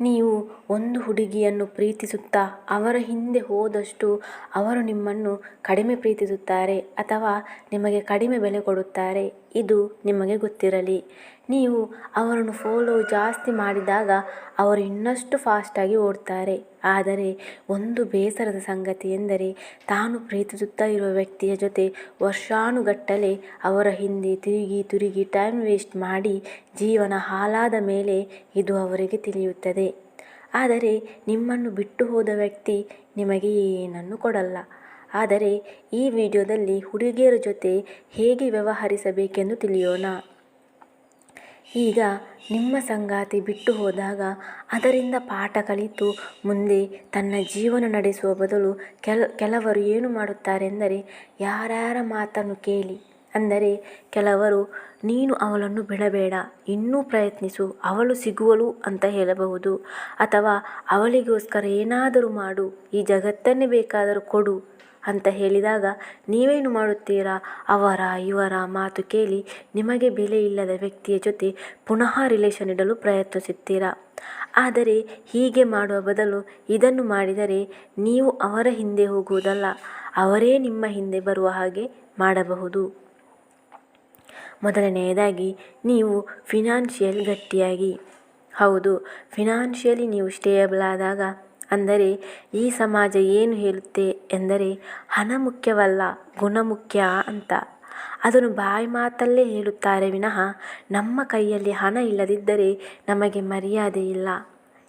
ನೀವು ಒಂದು ಹುಡುಗಿಯನ್ನು ಪ್ರೀತಿಸುತ್ತಾ ಅವರ ಹಿಂದೆ ಹೋದಷ್ಟು ಅವರು ನಿಮ್ಮನ್ನು ಕಡಿಮೆ ಪ್ರೀತಿಸುತ್ತಾರೆ ಅಥವಾ ನಿಮಗೆ ಕಡಿಮೆ ಬೆಲೆ ಕೊಡುತ್ತಾರೆ. ಇದು ನಿಮಗೆ ಗೊತ್ತಿರಲಿ. ನೀವು ಅವರನ್ನು ಫಾಲೋ ಜಾಸ್ತಿ ಮಾಡಿದಾಗ ಅವರು ಇನ್ನಷ್ಟು ಫಾಸ್ಟಾಗಿ ಓಡ್ತಾರೆ. ಆದರೆ ಒಂದು ಬೇಸರದ ಸಂಗತಿ ಎಂದರೆ ತಾನು ಪ್ರೀತಿಸುತ್ತಾ ಇರುವ ವ್ಯಕ್ತಿಯ ಜೊತೆ ವರ್ಷಾನುಗಟ್ಟಲೆ ಅವರ ಹಿಂದೆ ತಿರುಗಿ ಟೈಮ್ ವೇಸ್ಟ್ ಮಾಡಿ ಜೀವನ ಹಾಳಾದ ಮೇಲೆ ಇದು ಅವರಿಗೆ ತಿಳಿಯುತ್ತದೆ. ಆದರೆ ನಿಮ್ಮನ್ನು ಬಿಟ್ಟು ಹೋದ ವ್ಯಕ್ತಿ ನಿಮಗೆ ಏನನ್ನು ಕೊಡಲ್ಲ. ಆದರೆ ಈ ವಿಡಿಯೋದಲ್ಲಿ ಹುಡುಗಿಯರ ಜೊತೆ ಹೇಗೆ ವ್ಯವಹರಿಸಬೇಕೆಂದು ತಿಳಿಯೋಣ. ಈಗ ನಿಮ್ಮ ಸಂಗಾತಿ ಬಿಟ್ಟು ಹೋದಾಗ ಅದರಿಂದ ಪಾಠ ಕಲಿತು ಮುಂದೆ ತನ್ನ ಜೀವನ ನಡೆಸುವ ಬದಲು ಕೆಲವರು ಏನು ಮಾಡುತ್ತಾರೆಂದರೆ ಯಾರ್ಯಾರ ಮಾತನ್ನು ಕೇಳಿ, ಅಂದರೆ ಕೆಲವರು ನೀನು ಅವಳನ್ನು ಬಿಡಬೇಡ, ಇನ್ನೂ ಪ್ರಯತ್ನಿಸು, ಅವಳು ಸಿಗುವಳು ಅಂತ ಹೇಳಬಹುದು. ಅಥವಾ ಅವಳಿಗೋಸ್ಕರ ಏನಾದರೂ ಮಾಡು, ಈ ಜಗತ್ತನ್ನೇ ಬೇಕಾದರೂ ಕೊಡು ಅಂತ ಹೇಳಿದಾಗ ನೀವೇನು ಮಾಡುತ್ತೀರಾ? ಅವರ ಇವರ ಮಾತು ಕೇಳಿ ನಿಮಗೆ ಬೆಲೆ ಇಲ್ಲದ ವ್ಯಕ್ತಿಯ ಜೊತೆ ಪುನಃ ರಿಲೇಷನ್ ಇಡಲು ಪ್ರಯತ್ನಿಸುತ್ತೀರಾ. ಆದರೆ ಹೀಗೆ ಮಾಡುವ ಬದಲು ಇದನ್ನು ಮಾಡಿದರೆ ನೀವು ಅವರ ಹಿಂದೆ ಹೋಗುವುದಲ್ಲ, ಅವರೇ ನಿಮ್ಮ ಹಿಂದೆ ಬರುವ ಹಾಗೆ ಮಾಡಬಹುದು. ಮೊದಲನೆಯದಾಗಿ, ನೀವು ಫಿನಾನ್ಷಿಯಲ್ ಗಟ್ಟಿಯಾಗಿ. ಹೌದು, ಫಿನಾನ್ಷಿಯಲಿ ನೀವು ಸ್ಟೇಬಲ್ ಆದಾಗ, ಅಂದರೆ ಈ ಸಮಾಜ ಏನು ಹೇಳುತ್ತೆ ಎಂದರೆ ಹಣ ಮುಖ್ಯವಲ್ಲ, ಗುಣ ಮುಖ್ಯ ಅಂತ. ಅದನ್ನು ಬಾಯಿ ಮಾತಲ್ಲೇ ಹೇಳುತ್ತಾರೆ ವಿನಃ ನಮ್ಮ ಕೈಯಲ್ಲಿ ಹಣ ಇಲ್ಲದಿದ್ದರೆ ನಮಗೆ ಮರ್ಯಾದೆ ಇಲ್ಲ.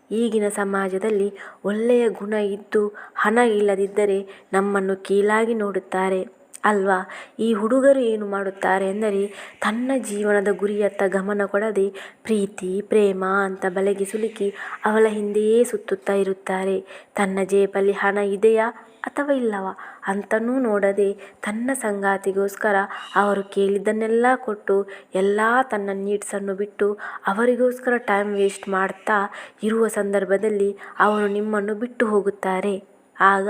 ಈಗಿನ ಸಮಾಜದಲ್ಲಿ ಒಳ್ಳೆಯ ಗುಣ ಇದ್ದು ಹಣ ಇಲ್ಲದಿದ್ದರೆ ನಮ್ಮನ್ನು ಕೀಳಾಗಿ ನೋಡುತ್ತಾರೆ ಅಲ್ವಾ? ಈ ಹುಡುಗರು ಏನು ಮಾಡುತ್ತಾರೆ ಎಂದರೆ ತನ್ನ ಜೀವನದ ಗುರಿಯತ್ತ ಗಮನ ಕೊಡದೆ ಪ್ರೀತಿ ಪ್ರೇಮ ಅಂತ ಬಲೆಗೆ ಸಿಲುಕಿ ಅವಳ ಹಿಂದೆಯೇ ಸುತ್ತುತ್ತಾ ಇರುತ್ತಾರೆ. ತನ್ನ ಜೇಬಲ್ಲಿ ಹಣ ಇದೆಯಾ ಅಥವಾ ಇಲ್ಲವಾ ಅಂತನೂ ನೋಡದೆ ತನ್ನ ಸಂಗಾತಿಗೋಸ್ಕರ ಅವರು ಕೇಳಿದ್ದನ್ನೆಲ್ಲ ಕೊಟ್ಟು ಎಲ್ಲ ತನ್ನ ನೀಡ್ಸನ್ನು ಬಿಟ್ಟು ಅವರಿಗೋಸ್ಕರ ಟೈಮ್ ವೇಸ್ಟ್ ಮಾಡ್ತಾ ಇರುವ ಸಂದರ್ಭದಲ್ಲಿ ಅವರು ನಿಮ್ಮನ್ನು ಬಿಟ್ಟು ಹೋಗುತ್ತಾರೆ. ಆಗ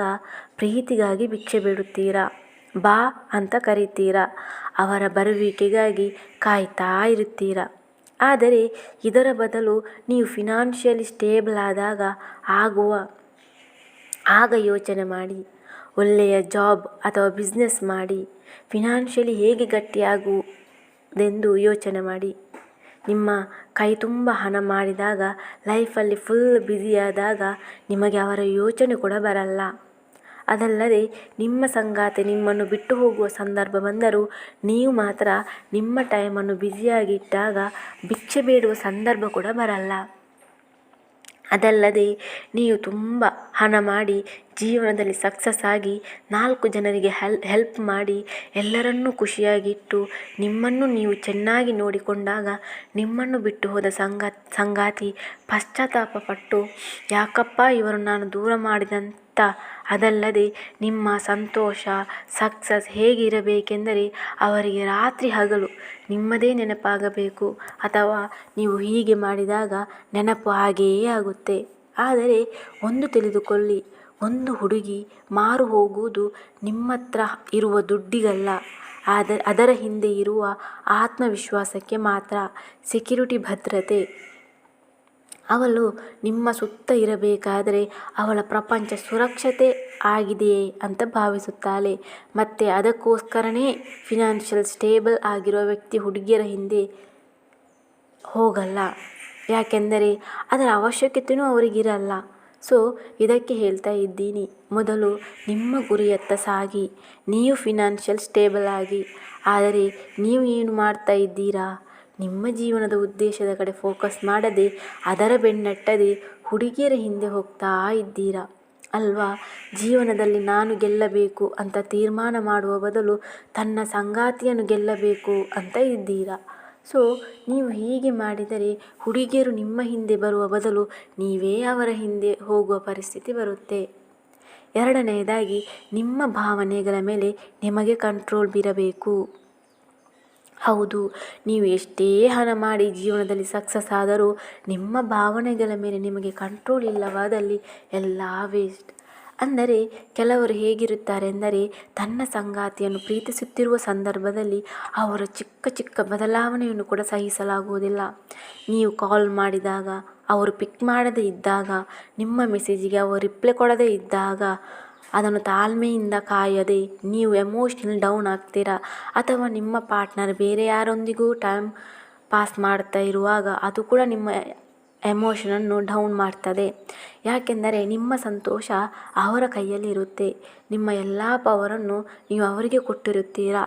ಪ್ರೀತಿಗಾಗಿ ಭಿಕ್ಷೆ ಬೇಡುತ್ತೀರಾ, ಬಾ ಅಂತ ಕರೀತೀರಾ, ಅವರ ಬರುವಿಕೆಗಾಗಿ ಕಾಯ್ತಾ ಇರುತ್ತೀರಾ. ಆದರೆ ಇದರ ಬದಲು ನೀವು ಫಿನಾನ್ಷಿಯಲಿ ಸ್ಟೇಬಲ್ ಆದಾಗ ಆಗ ಯೋಚನೆ ಮಾಡಿ, ಒಳ್ಳೆಯ ಜಾಬ್ ಅಥವಾ ಬಿಸ್ನೆಸ್ ಮಾಡಿ ಫಿನಾನ್ಷಿಯಲಿ ಹೇಗೆ ಗಟ್ಟಿಯಾಗುವುದೆಂದು ಯೋಚನೆ ಮಾಡಿ. ನಿಮ್ಮ ಕೈ ತುಂಬ ಹಣ ಮಾಡಿದಾಗ, ಲೈಫಲ್ಲಿ ಫುಲ್ ಬ್ಯುಸಿಯಾದಾಗ ನಿಮಗೆ ಅವರ ಯೋಚನೆ ಕೂಡ ಬರಲ್ಲ. ಅದಲ್ಲದೆ ನಿಮ್ಮ ಸಂಗಾತಿ ನಿಮ್ಮನ್ನು ಬಿಟ್ಟು ಹೋಗುವ ಸಂದರ್ಭ ಬಂದರೂ ನೀವು ಮಾತ್ರ ನಿಮ್ಮ ಟೈಮನ್ನು ಬ್ಯುಸಿಯಾಗಿಟ್ಟಾಗ ಭಿಕ್ಷೆ ಬೇಡುವ ಸಂದರ್ಭ ಕೂಡ ಬರಲ್ಲ. ಅದಲ್ಲದೆ ನೀವು ತುಂಬ ಹಣ ಮಾಡಿ ಜೀವನದಲ್ಲಿ ಸಕ್ಸಸ್ ಆಗಿ 4 ಜನರಿಗೆ ಹೆಲ್ಪ್ ಮಾಡಿ ಎಲ್ಲರನ್ನೂ ಖುಷಿಯಾಗಿಟ್ಟು ನಿಮ್ಮನ್ನು ನೀವು ಚೆನ್ನಾಗಿ ನೋಡಿಕೊಂಡಾಗ ನಿಮ್ಮನ್ನು ಬಿಟ್ಟು ಹೋದ ಸಂಗಾತಿ ಪಶ್ಚಾತ್ತಾಪ ಪಟ್ಟು ಯಾಕಪ್ಪ ಇವರು ನಾನು ದೂರ ಮಾಡಿದಂತ. ಅದಲ್ಲದೆ ನಿಮ್ಮ ಸಂತೋಷ ಸಕ್ಸಸ್ ಹೇಗಿರಬೇಕೆಂದರೆ ಅವರಿಗೆ ರಾತ್ರಿ ಹಗಲು ನಿಮ್ಮದೇ ನೆನಪಾಗಬೇಕು, ಅಥವಾ ನೀವು ಹೀಗೆ ಮಾಡಿದಾಗ ನೆನಪು ಹಾಗೆಯೇ ಆಗುತ್ತೆ. ಆದರೆ ಒಂದು ತಿಳಿದುಕೊಳ್ಳಿ, ಒಂದು ಹುಡುಗಿ ಮಾರು ಹೋಗುವುದು ನಿಮ್ಮತ್ರ ಇರುವ ದುಡ್ಡಿಗಲ್ಲ, ಅದರ ಹಿಂದೆ ಇರುವ ಆತ್ಮವಿಶ್ವಾಸಕ್ಕೆ ಮಾತ್ರ. ಸೆಕ್ಯೂರಿಟಿ, ಭದ್ರತೆ. ಅವಳು ನಿಮ್ಮ ಸುತ್ತ ಇರಬೇಕಾದರೆ ಅವಳ ಪ್ರಪಂಚ ಸುರಕ್ಷತೆ ಆಗಿದೆಯೇ ಅಂತ ಭಾವಿಸುತ್ತಾಳೆ. ಮತ್ತು ಅದಕ್ಕೋಸ್ಕರನೇ ಫಿನಾನ್ಷಿಯಲ್ ಸ್ಟೇಬಲ್ ಆಗಿರುವ ವ್ಯಕ್ತಿ ಹುಡುಗಿಯರ ಹಿಂದೆ ಹೋಗಲ್ಲ, ಯಾಕೆಂದರೆ ಅದರ ಅವಶ್ಯಕತೆಯೂ ಅವರಿಗಿರಲ್ಲ. ಸೊ ಇದಕ್ಕೆ ಹೇಳ್ತಾ ಇದ್ದೀನಿ, ಮೊದಲು ನಿಮ್ಮ ಗುರಿಯತ್ತ ಸಾಗಿ, ನೀವು ಫಿನಾನ್ಷಿಯಲ್ ಸ್ಟೇಬಲ್ ಆಗಿ. ಆದರೆ ನೀವು ಏನು ಮಾಡ್ತಾ ಇದ್ದೀರಾ? ನಿಮ್ಮ ಜೀವನದ ಉದ್ದೇಶದ ಕಡೆ ಫೋಕಸ್ ಮಾಡದೆ ಅದರ ಬೆನ್ನಟ್ಟದೆ ಹುಡುಗಿಯರ ಹಿಂದೆ ಹೋಗ್ತಾ ಇದ್ದೀರಾ ಅಲ್ವಾ? ಜೀವನದಲ್ಲಿ ನಾನು ಗೆಲ್ಲಬೇಕು ಅಂತ ತೀರ್ಮಾನ ಮಾಡುವ ಬದಲು ತನ್ನ ಸಂಗಾತಿಯನ್ನು ಗೆಲ್ಲಬೇಕು ಅಂತ ಇದ್ದೀರಾ. ಸೊ ನೀವು ಹೀಗೆ ಮಾಡಿದರೆ ಹುಡುಗಿಯರು ನಿಮ್ಮ ಹಿಂದೆ ಬರುವ ಬದಲು ನೀವೇ ಅವರ ಹಿಂದೆ ಹೋಗುವ ಪರಿಸ್ಥಿತಿ ಬರುತ್ತೆ. ಎರಡನೆಯದಾಗಿ, ನಿಮ್ಮ ಭಾವನೆಗಳ ಮೇಲೆ ನಿಮಗೆ ಕಂಟ್ರೋಲ್ ಇರಬೇಕು. ಹೌದು, ನೀವು ಎಷ್ಟೇ ಹಣ ಮಾಡಿ ಜೀವನದಲ್ಲಿ ಸಕ್ಸಸ್ ಆದರೂ ನಿಮ್ಮ ಭಾವನೆಗಳ ಮೇಲೆ ನಿಮಗೆ ಕಂಟ್ರೋಲ್ ಇಲ್ಲವಾದಲ್ಲಿ ಎಲ್ಲ ವೇಸ್ಟ್. ಅಂದರೆ ಕೆಲವರು ಹೇಗಿರುತ್ತಾರೆ ಎಂದರೆ ತನ್ನ ಸಂಗಾತಿಯನ್ನು ಪ್ರೀತಿಸುತ್ತಿರುವ ಸಂದರ್ಭದಲ್ಲಿ ಅವರ ಚಿಕ್ಕ ಚಿಕ್ಕ ಬದಲಾವಣೆಯನ್ನು ಕೂಡ ಸಹಿಸಲಾಗುವುದಿಲ್ಲ. ನೀವು ಕಾಲ್ ಮಾಡಿದಾಗ ಅವರು ಪಿಕ್ ಮಾಡದೇ ಇದ್ದಾಗ, ನಿಮ್ಮ ಮೆಸೇಜಿಗೆ ಅವರು ರಿಪ್ಲೈ ಕೊಡದೇ ಇದ್ದಾಗ ಅದನ್ನು ತಾಳ್ಮೆಯಿಂದ ಕಾಯದೆ ನೀವು ಎಮೋಷ್ನಲ್ ಡೌನ್ ಆಗ್ತೀರಾ. ಅಥವಾ ನಿಮ್ಮ ಪಾರ್ಟ್ನರ್ ಬೇರೆ ಯಾರೊಂದಿಗೂ ಟೈಮ್ ಪಾಸ್ ಮಾಡ್ತಾ ಇರುವಾಗ ಅದು ಕೂಡ ನಿಮ್ಮ ಎಮೋಷನನ್ನು ಡೌನ್ ಮಾಡ್ತದೆ. ಯಾಕೆಂದರೆ ನಿಮ್ಮ ಸಂತೋಷ ಅವರ ಕೈಯಲ್ಲಿ ಇರುತ್ತೆ. ನಿಮ್ಮ ಎಲ್ಲ ಪವರನ್ನು ನೀವು ಅವರಿಗೆ ಕೊಟ್ಟಿರುತ್ತೀರಾ.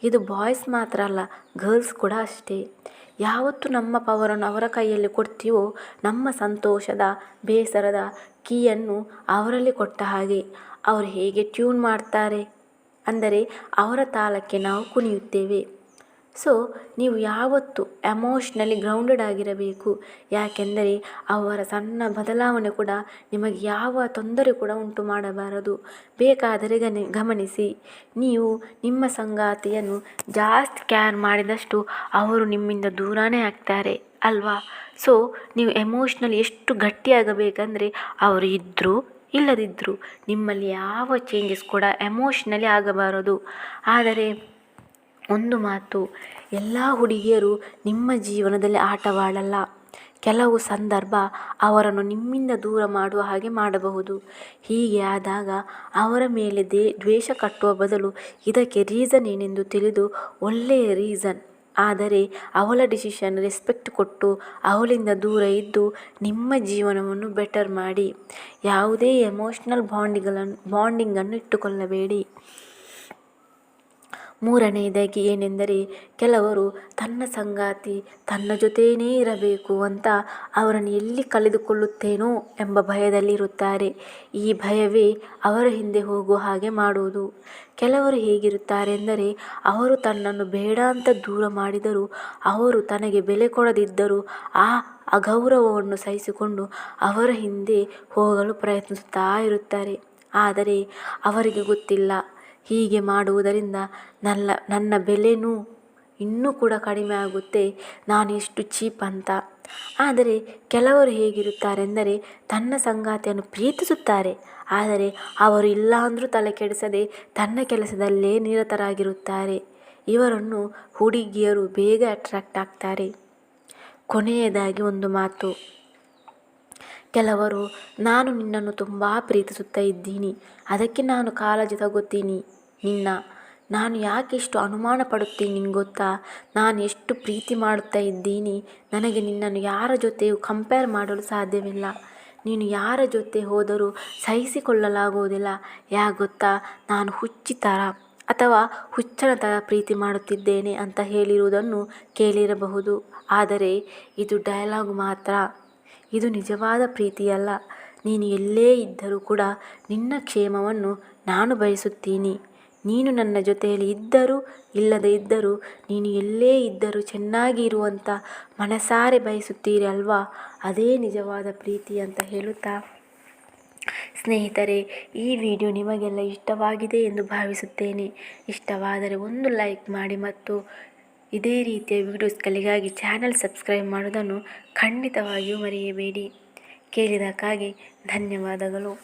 ಇದು ಬಾಯ್ಸ್ ಮಾತ್ರ ಅಲ್ಲ, ಗರ್ಲ್ಸ್ ಕೂಡ ಅಷ್ಟೇ. ಯಾವತ್ತು ನಮ್ಮ ಪವರನ್ನು ಅವರ ಕೈಯಲ್ಲಿ ಕೊಡ್ತೀವೋ ನಮ್ಮ ಸಂತೋಷದ, ಬೇಸರದ ಕೀಯನ್ನು ಅವರಲ್ಲಿ ಕೊಟ್ಟ ಹಾಗೆ. ಅವರು ಹೇಗೆ ಟ್ಯೂನ್ ಮಾಡ್ತಾರೆ ಅಂದರೆ ಅವರ ತಾಳಕ್ಕೆ ನಾವು ಕುಣಿಯುತ್ತೇವೆ. ಸೊ ನೀವು ಯಾವತ್ತು ಎಮೋಷ್ನಲಿ ಗ್ರೌಂಡೆಡ್ ಆಗಿರಬೇಕು. ಯಾಕೆಂದರೆ ಅವರ ಸಣ್ಣ ಬದಲಾವಣೆ ಕೂಡ ನಿಮಗೆ ಯಾವ ತೊಂದರೆ ಕೂಡ ಉಂಟು ಮಾಡಬಾರದು. ಬೇಕಾದರೆ ಗಮನಿಸಿ, ನೀವು ನಿಮ್ಮ ಸಂಗಾತಿಯನ್ನು ಜಾಸ್ತಿ ಕೇರ್ ಮಾಡಿದಷ್ಟು ಅವರು ನಿಮ್ಮಿಂದ ದೂರನೇ ಆಗ್ತಾರೆ ಅಲ್ವಾ. ಸೊ ನೀವು ಎಮೋಷ್ನಲಿ ಎಷ್ಟು ಗಟ್ಟಿಯಾಗಬೇಕಂದ್ರೆ ಅವರು ಇದ್ದರೂ ಇಲ್ಲದಿದ್ದರೂ ನಿಮ್ಮಲ್ಲಿ ಯಾವ ಚೇಂಜಸ್ ಕೂಡ ಎಮೋಷ್ನಲಿ ಆಗಬಾರದು. ಆದರೆ ಒಂದು ಮಾತು, ಎಲ್ಲ ಹುಡುಗಿಯರು ನಿಮ್ಮ ಜೀವನದಲ್ಲಿ ಆಟವಾಡಲ್ಲ. ಕೆಲವು ಸಂದರ್ಭ ಅವರನ್ನು ನಿಮ್ಮಿಂದ ದೂರ ಮಾಡುವ ಹಾಗೆ ಮಾಡಬಹುದು. ಹೀಗೆ ಆದಾಗ ಅವರ ಮೇಲೆ ದ್ವೇಷ ಕಟ್ಟುವ ಬದಲು ಇದಕ್ಕೆ ರೀಸನ್ ಏನೆಂದು ತಿಳಿದು ಒಳ್ಳೆಯ ರೀಸನ್ ಆದರೆ ಅವಳ ಡಿಸಿಷನ್ ರೆಸ್ಪೆಕ್ಟ್ ಕೊಟ್ಟು ಅವಳಿಂದ ದೂರ ಇದ್ದು ನಿಮ್ಮ ಜೀವನವನ್ನು ಬೆಟರ್ ಮಾಡಿ. ಯಾವುದೇ ಎಮೋಷ್ನಲ್ ಬಾಂಡಿಂಗನ್ನು ಇಟ್ಟುಕೊಳ್ಳಬೇಡಿ. ಮೂರನೆಯದಾಗಿ ಏನೆಂದರೆ, ಕೆಲವರು ತನ್ನ ಸಂಗಾತಿ ತನ್ನ ಜೊತೆಯೇ ಇರಬೇಕು ಅಂತ ಅವರನ್ನು ಎಲ್ಲಿ ಕಳೆದುಕೊಳ್ಳುತ್ತೇನೋ ಎಂಬ ಭಯದಲ್ಲಿರುತ್ತಾರೆ. ಈ ಭಯವೇ ಅವರ ಹಿಂದೆ ಹೋಗುವ ಹಾಗೆ ಮಾಡುವುದು. ಕೆಲವರು ಹೇಗಿರುತ್ತಾರೆ ಎಂದರೆ, ಅವರು ತನ್ನನ್ನು ಬೇಡ ಅಂತ ದೂರ ಮಾಡಿದರೂ, ಅವರು ತನಗೆ ಬೆಲೆ ಕೊಡದಿದ್ದರೂ ಆ ಅಗೌರವವನ್ನು ಸಹಿಸಿಕೊಂಡು ಅವರ ಹಿಂದೆ ಹೋಗಲು ಪ್ರಯತ್ನಿಸುತ್ತಾ ಇರುತ್ತಾರೆ. ಆದರೆ ಅವರಿಗೆ ಗೊತ್ತಿಲ್ಲ, ಹೀಗೆ ಮಾಡುವುದರಿಂದ ನನ್ನ ಬೆಲೆನೂ ಇನ್ನೂ ಕೂಡ ಕಡಿಮೆ ಆಗುತ್ತೆ, ನಾನು ಎಷ್ಟು ಚೀಪ್ ಅಂತ. ಆದರೆ ಕೆಲವರು ಹೇಗಿರುತ್ತಾರೆ ಎಂದರೆ, ತನ್ನ ಸಂಗಾತಿಯನ್ನು ಪ್ರೀತಿಸುತ್ತಾರೆ, ಆದರೆ ಅವರು ಇಲ್ಲ ಅಂದರೂ ತಲೆ ಕೆಡಿಸದೆ ತನ್ನ ಕೆಲಸದಲ್ಲೇ ನಿರತರಾಗಿರುತ್ತಾರೆ. ಇವರನ್ನು ಹುಡುಗಿಯರು ಬೇಗ ಅಟ್ರಾಕ್ಟ್ ಆಗ್ತಾರೆ. ಕೊನೆಯದಾಗಿ ಒಂದು ಮಾತು, ಕೆಲವರು ನಾನು ನಿನ್ನನ್ನು ತುಂಬ ಪ್ರೀತಿಸುತ್ತಾ ಇದ್ದೀನಿ, ಅದಕ್ಕೆ ನಾನು ಕಾಳಜಿ ತಗೋತೀನಿ ನಿನ್ನ. ನಾನು ಯಾಕೆ ಇಷ್ಟು ಅನುಮಾನ ಪಡುತ್ತೀನಿ ನಿನಗೆ ಗೊತ್ತಾ? ನಾನು ಎಷ್ಟು ಪ್ರೀತಿ ಮಾಡುತ್ತಾ ಇದ್ದೀನಿ, ನನಗೆ ನಿನ್ನನ್ನು ಯಾರ ಜೊತೆಯೂ ಕಂಪೇರ್ ಮಾಡಲು ಸಾಧ್ಯವಿಲ್ಲ. ನೀನು ಯಾರ ಜೊತೆ ಹೋದರೂ ಸಹಿಸಿಕೊಳ್ಳಲಾಗುವುದಿಲ್ಲ. ಯಾಕೆ ಗೊತ್ತಾ? ನಾನು ಹುಚ್ಚಿ ಥರ ಅಥವಾ ಹುಚ್ಚನ ಥರ ಪ್ರೀತಿ ಮಾಡುತ್ತಿದ್ದೇನೆ ಅಂತ ಹೇಳಿರುವುದನ್ನು ಕೇಳಿರಬಹುದು. ಆದರೆ ಇದು ಡೈಲಾಗ್ ಮಾತ್ರ, ಇದು ನಿಜವಾದ ಪ್ರೀತಿಯಲ್ಲ. ನೀನು ಎಲ್ಲೇ ಇದ್ದರೂ ಕೂಡ ನಿನ್ನ ಕ್ಷೇಮವನ್ನು ನಾನು ಬಯಸುತ್ತೀನಿ. ನೀನು ನನ್ನ ಜೊತೆಯಲ್ಲಿ ಇದ್ದರೂ ಇಲ್ಲದೇ ಇದ್ದರೂ, ನೀನು ಎಲ್ಲೇ ಇದ್ದರೂ ಚೆನ್ನಾಗಿ ಇರುವಂಥ ಮನಸಾರೆ ಬಯಸುತ್ತೀರಿ ಅಲ್ವಾ, ಅದೇ ನಿಜವಾದ ಪ್ರೀತಿ ಅಂತ ಹೇಳುತ್ತಾ, ಸ್ನೇಹಿತರೆ, ಈ ವಿಡಿಯೋ ನಿಮಗೆಲ್ಲ ಇಷ್ಟವಾಗಿದೆ ಎಂದು ಭಾವಿಸುತ್ತೇನೆ. ಇಷ್ಟವಾದರೆ ಒಂದು ಲೈಕ್ ಮಾಡಿ ಮತ್ತು ಇದೇ ರೀತಿಯ ವಿಡಿಯೋಸ್ಗಳಿಗಾಗಿ ಚಾನಲ್ ಸಬ್ಸ್ಕ್ರೈಬ್ ಮಾಡೋದನ್ನು ಖಂಡಿತವಾಗಿಯೂ ಮರೆಯಬೇಡಿ. ಕೇಳಿದ್ದಕ್ಕಾಗಿ ಧನ್ಯವಾದಗಳು.